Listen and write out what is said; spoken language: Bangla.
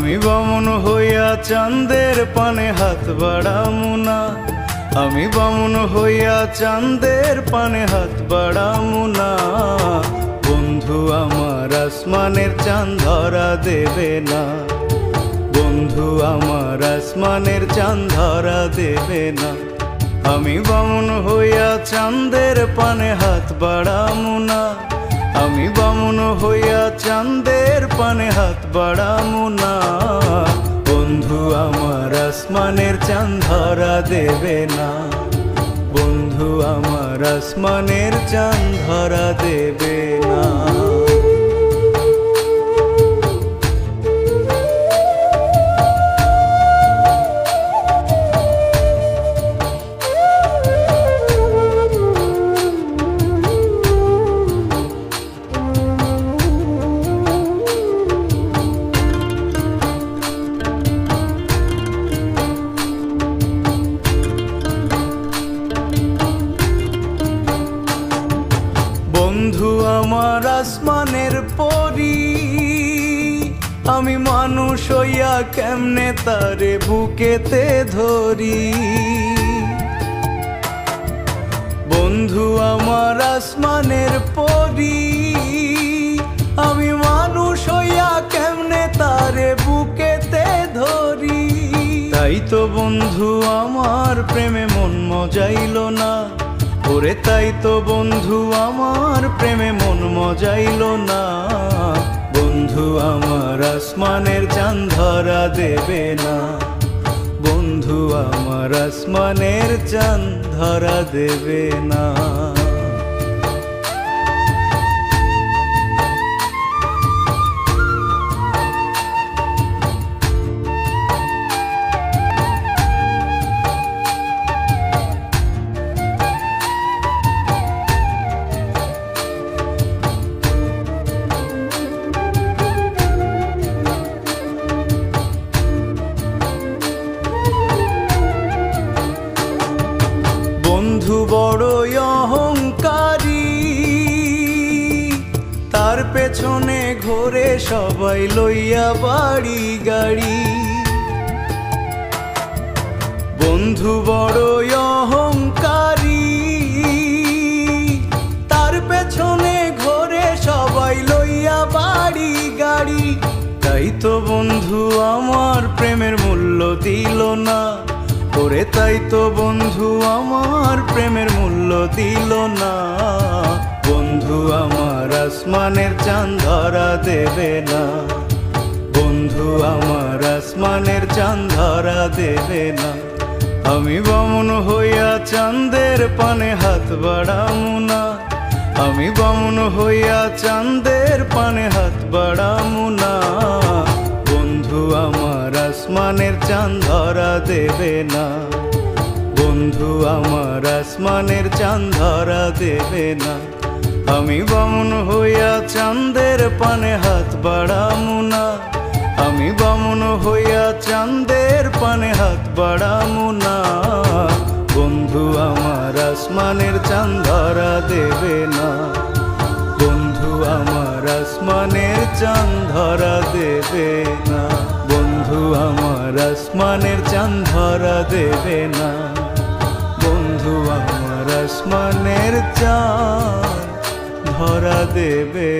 আমি বামুন হইয়া চাঁদের পানে হাত বাড়ামু না, আমি বামুন হইয়া চাঁদের পানে হাত বাড়ামু না। বন্ধু আমার আসমানের চাঁদ ধরা দেবে না, বন্ধু আমার আসমানের চাঁদ ধরা দেবে না। আমি বামুন হইয়া চাঁদের পানে হাত বাড়ামু না, আমি বামুন হইয়া চাঁদের পানে হাত বাড়ামু না। বন্ধু আমার আসমানের চাঁদ ধরা দেবে না, বন্ধু আমার আসমানের চাঁদ ধরা দেবে না। বন্ধু আমার আসমানের পরি, আমি মানুষ হইয়া কেমনে তারে বুকেতে ধরি। বন্ধু আমার আসমানের পরি, আমি মানুষ হইয়া কেমনে তারে বুকেতে ধরি। তাই তো বন্ধু আমার প্রেমে মন মজাইল না, ওরে তাই তো বন্ধু আমার প্রেমে মন মজাইল না। বন্ধু আমার আসমানের চাঁদ ধরা দেবে না, বন্ধু আমার আসমানের চাঁদ ধরা দেবে না। বন্ধু বড়ই অহংকারী, তার পেছনে ঘোরে সবাই লইয়া বাড়ি গাড়ি। বন্ধু বড়ই অহংকারী, তার পেছনে ঘোরে সবাই লইয়া বাড়ি গাড়ি। তাই তো বন্ধু আমার প্রেমের মূল্য দিল না, ওরে তাই তো বন্ধু আমার প্রেমের মূল্য দিল না। বন্ধু আমার আসমানের চাঁদ ধরা দেবে না, বন্ধু আমার আসমানের চাঁদ ধরা দেবে না। আমি বামুন হইয়া চাঁদের পানে হাত বাড়ামু না, আমি বামুন হইয়া চাঁদের পানে হাত বাড়ামু না। বন্ধু আমার আসমানের চাঁদ ধরা দেবে না, বন্ধু আমার আসমানের চাঁদ ধরা দেবে না। আমি বামুন হইয়া চাঁদের পানে হাত বাড়ামু না, আমি বামুন হইয়া চাঁদের পানে হাত বাড়ামু না। বন্ধু আমার আসমানের চাঁদ ধরা দেবে না, বন্ধু আমার আসমানের চাঁদ ধরা দেবে না, বন্ধু আমার আসমানের চাঁদ ধরা দেবে না, বন্ধু আমার আসমানের চাঁদ ধরা দেবে।